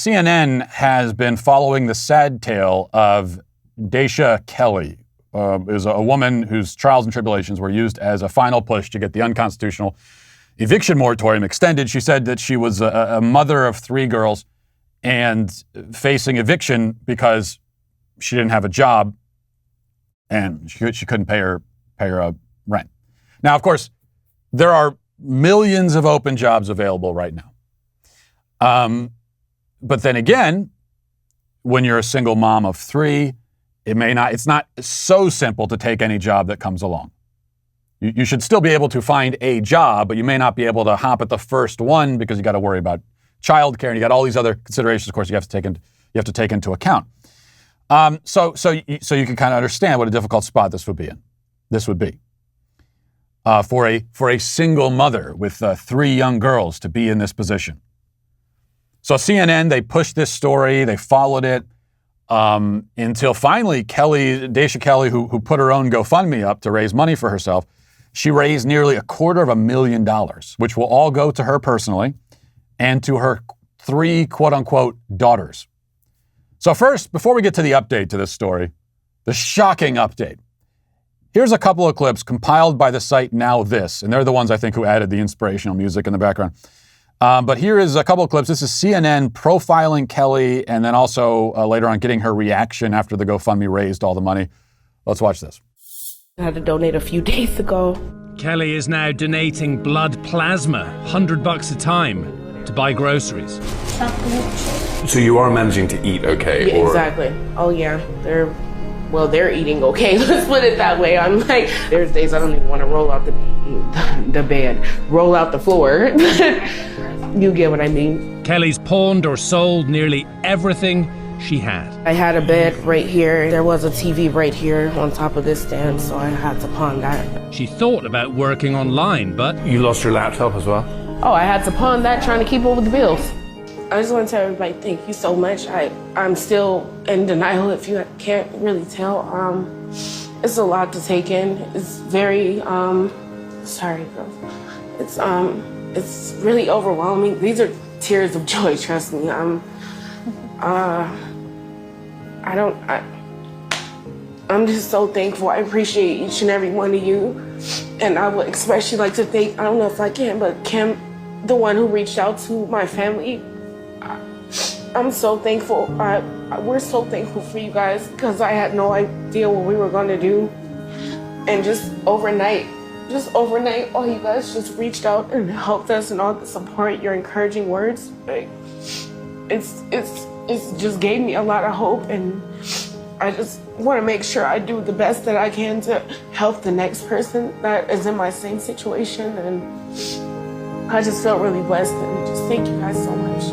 CNN has been following the sad tale of Dasha Kelly, is a woman whose trials and tribulations were used as a final push to get the unconstitutional eviction moratorium extended. She said that she was a mother of 3 girls and facing eviction because she didn't have a job and she couldn't pay her rent. Now, of course, there are millions of open jobs available right now. But then again, when you're a single mom of 3, it's not so simple to take any job that comes along. You should still be able to find a job, but you may not be able to hop at the first one because you got to worry about childcare and you got all these other considerations, of course, you have to take into account. So you can kind of understand what a difficult spot this would be in. This would be for a single mother with 3 young girls to be in this position. So CNN, they pushed this story, they followed it until finally Dasha Kelly, who put her own GoFundMe up to raise money for herself, she raised nearly $250,000, which will all go to her personally and to her 3 quote-unquote daughters. So first, before we get to the update to this story, the shocking update. Here's a couple of clips compiled by the site Now This, and they're the ones I think who added the inspirational music in the background. But here is a couple of clips. This is CNN profiling Kelly and then also later on getting her reaction after the GoFundMe raised all the money. Let's watch this. I had to donate a few days ago. Kelly is now donating blood plasma, $100 a time, to buy groceries. So you are managing to eat okay? Yeah, exactly. Oh yeah, they're eating okay. Let's put it that way. I'm like, there's days I don't even want to roll out the bed, roll out the floor. You get what I mean. Kelly's pawned or sold nearly everything she had. I had a bed right here. There was a TV right here on top of this stand, so I had to pawn that. She thought about working online, but... You lost your laptop as well? Oh, I had to pawn that trying to keep up with the bills. I just want to tell everybody thank you so much. I'm still in denial if you can't really tell. It's a lot to take in. It's very, sorry girls. It's really overwhelming. These are tears of joy, trust me. I'm just so thankful. I appreciate each and every one of you. And I would especially like to thank, I don't know if I can, but Kim, the one who reached out to my family. I'm so thankful. We're so thankful for you guys because I had no idea what we were going to do. And just overnight, all you guys just reached out and helped us and all the support, your encouraging words. It's just gave me a lot of hope, and I just want to make sure I do the best that I can to help the next person that is in my same situation. And I just felt really blessed, and just thank you guys so much.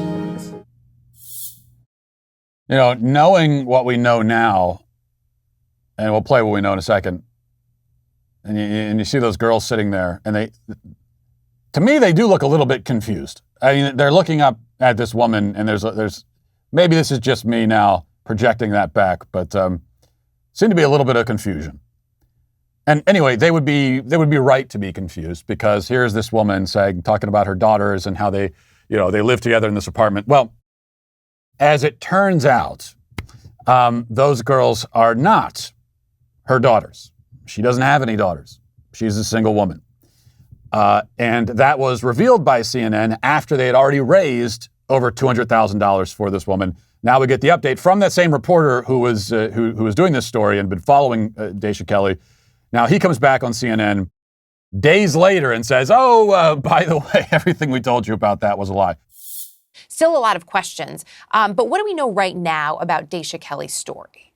You know, knowing what we know now, and we'll play what we know in a second, and you see those girls sitting there, and to me, they do look a little bit confused. I mean, they're looking up at this woman, and there's maybe this is just me now projecting that back, but seemed to be a little bit of confusion. And anyway, they would be right to be confused because here's this woman talking about her daughters and how they live together in this apartment. Well, as it turns out, those girls are not her daughters. She doesn't have any daughters. She's a single woman. And that was revealed by CNN after they had already raised over $200,000 for this woman. Now we get the update from that same reporter who was doing this story and been following Dasha Kelly. Now he comes back on CNN days later and says, by the way, everything we told you about that was a lie. Still a lot of questions. But what do we know right now about Dasha Kelly's story?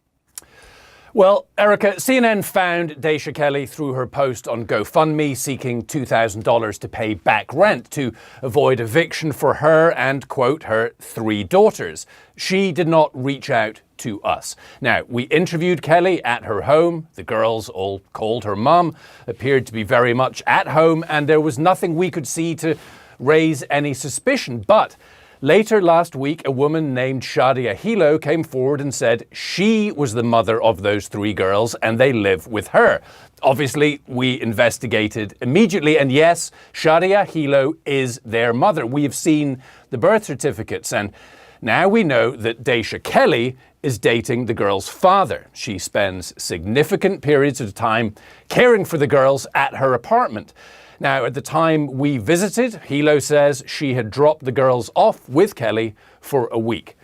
Well, Erica, CNN found Dasha Kelly through her post on GoFundMe seeking $2,000 to pay back rent to avoid eviction for her and, quote, her 3 daughters. She did not reach out to us. Now, we interviewed Kelly at her home. The girls all called her mum, appeared to be very much at home, and there was nothing we could see to raise any suspicion. But later last week, a woman named Shadia Hilo came forward and said she was the mother of those 3 girls and they live with her. Obviously, we investigated immediately, and yes, Shadia Hilo is their mother. We have seen the birth certificates, and Now we know that Dasha Kelly is dating the girl's father. She spends significant periods of time caring for the girls at her apartment. Now, at the time we visited, Hilo says she had dropped the girls off with Kelly for a week.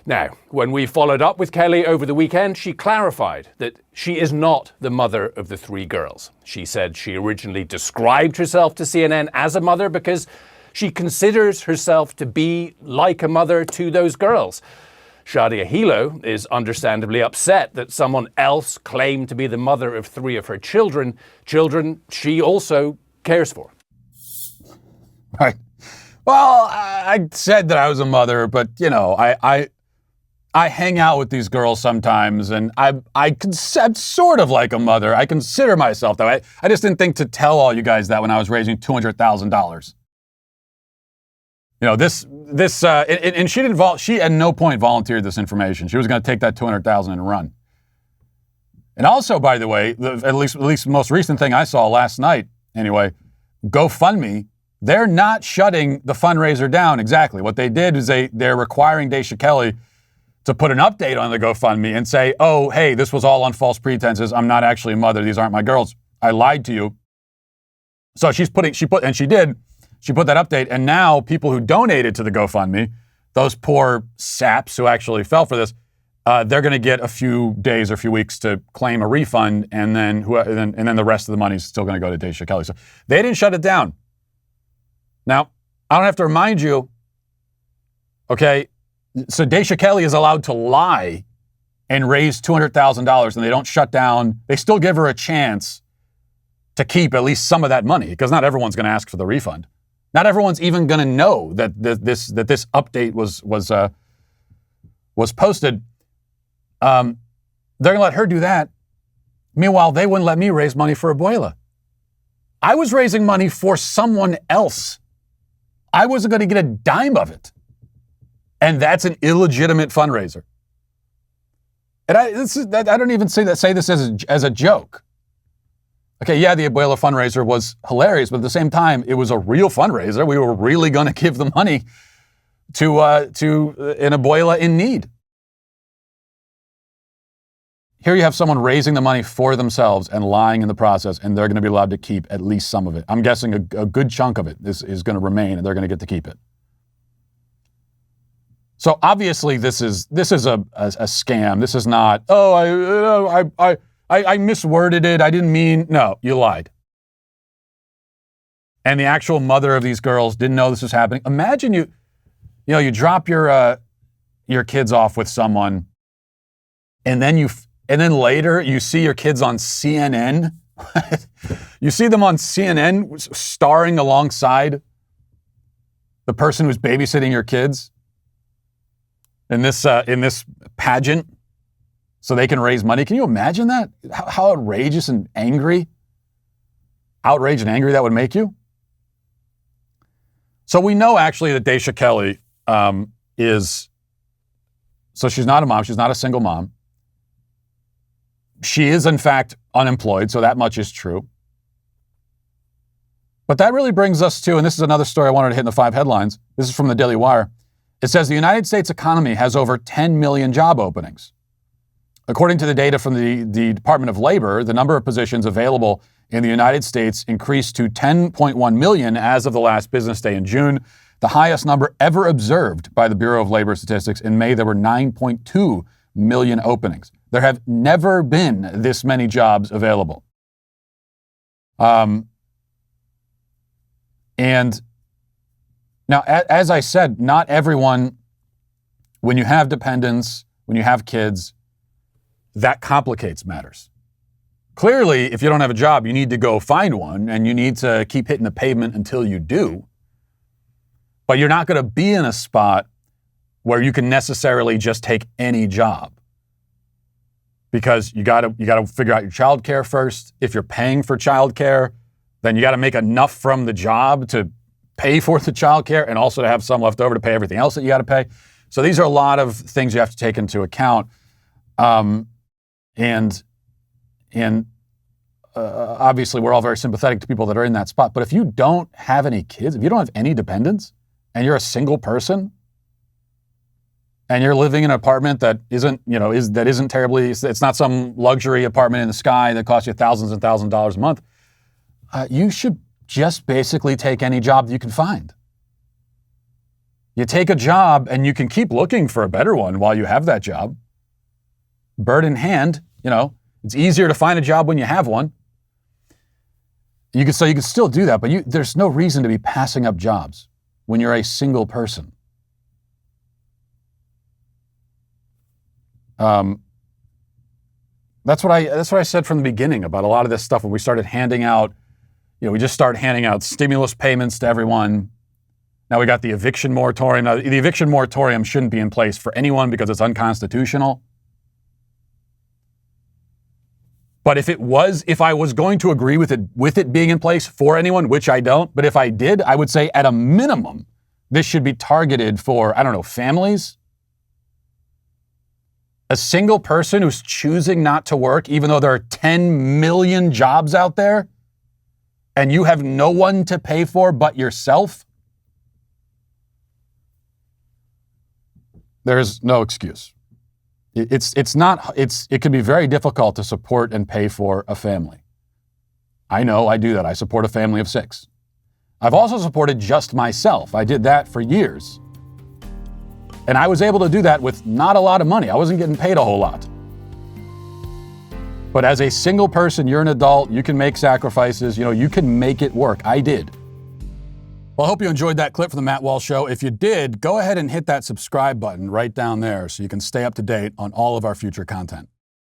Now, when we followed up with Kelly over the weekend, she clarified that she is not the mother of the 3 girls. She said she originally described herself to CNN as a mother because she considers herself to be like a mother to those girls. Shadia Hilo is understandably upset that someone else claimed to be the mother of 3 of her children she also cares for. Right. Well, I said that I was a mother, but, you know, I hang out with these girls sometimes, and I'm sort of like a mother. I consider myself that way. I just didn't think to tell all you guys that when I was raising $200,000. You know, and she at no point volunteered this information. She was going to take that $200,000 and run. And also, by the way, at least the most recent thing I saw last night, anyway, GoFundMe, they're not shutting the fundraiser down exactly. What they did is they're requiring Dasha Kelly to put an update on the GoFundMe and say, oh, hey, this was all on false pretenses. I'm not actually a mother. These aren't my girls. I lied to you. So she put that update, and now people who donated to the GoFundMe, those poor saps who actually fell for this, they're going to get a few days or a few weeks to claim a refund, and then the rest of the money is still going to go to Dasha Kelly. So they didn't shut it down. Now, I don't have to remind you, okay, so Dasha Kelly is allowed to lie and raise $200,000, and they don't shut down. They still give her a chance to keep at least some of that money, because not everyone's going to ask for the refund. Not everyone's even going to know that this update was posted. They're going to let her do that. Meanwhile, they wouldn't let me raise money for Abuela. I was raising money for someone else. I wasn't going to get a dime of it. And that's an illegitimate fundraiser. And I don't even say this as a joke. Okay, yeah, the Abuela fundraiser was hilarious, but at the same time, it was a real fundraiser. We were really going to give the money to an Abuela in need. Here you have someone raising the money for themselves and lying in the process, and they're going to be allowed to keep at least some of it. I'm guessing a good chunk of it is going to remain, and they're going to get to keep it. So obviously, this is a scam. This is not, I misworded it. I didn't mean, no, you lied. And the actual mother of these girls didn't know this was happening. Imagine you drop your kids off with someone, and then later you see your kids on CNN. You see them on CNN starring alongside the person who's babysitting your kids in this pageant, so they can raise money. Can you imagine that? How outrageous and angry that would make you? So we know actually that Dasha Kelly she's not a mom. She's not a single mom. She is, in fact, unemployed, so that much is true. But that really brings us to, and this is another story I wanted to hit in the 5 headlines. This is from the Daily Wire. It says the United States economy has over 10 million job openings. According to the data from the Department of Labor, the number of positions available in the United States increased to 10.1 million as of the last business day in June, the highest number ever observed by the Bureau of Labor Statistics. In May, there were 9.2 million openings. There have never been this many jobs available. And now, as I said, not everyone, when you have dependents, when you have kids, that complicates matters. Clearly, if you don't have a job, you need to go find one, and you need to keep hitting the pavement until you do. But you're not going to be in a spot where you can necessarily just take any job, because you got to figure out your childcare first. If you're paying for childcare, then you got to make enough from the job to pay for the childcare, and also to have some left over to pay everything else that you got to pay. So these are a lot of things you have to take into account. Obviously, we're all very sympathetic to people that are in that spot. But if you don't have any kids, if you don't have any dependents, and you're a single person, and you're living in an apartment that isn't terribly, it's not some luxury apartment in the sky that costs you thousands and thousands of dollars a month, you should just basically take any job that you can find. You take a job and you can keep looking for a better one while you have that job. Bird in hand, it's easier to find a job when you have one. You can still do that, but there's no reason to be passing up jobs when you're a single person. That's what I said from the beginning about a lot of this stuff when we started handing out, we just started handing out stimulus payments to everyone. Now we got the eviction moratorium. Now, the eviction moratorium shouldn't be in place for anyone because it's unconstitutional. But if I was going to agree with it being in place for anyone, which I don't, but if I did, I would say at a minimum, this should be targeted for, families. A single person who's choosing not to work, even though there are 10 million jobs out there, and you have no one to pay for but yourself, there's no excuse. It can be very difficult to support and pay for a family. I know I do that. I support a family of 6. I've also supported just myself. I did that for years. And I was able to do that with not a lot of money. I wasn't getting paid a whole lot. But as a single person, you're an adult, you can make sacrifices, you can make it work. I did. Well, I hope you enjoyed that clip from the Matt Walsh Show. If you did, go ahead and hit that subscribe button right down there so you can stay up to date on all of our future content.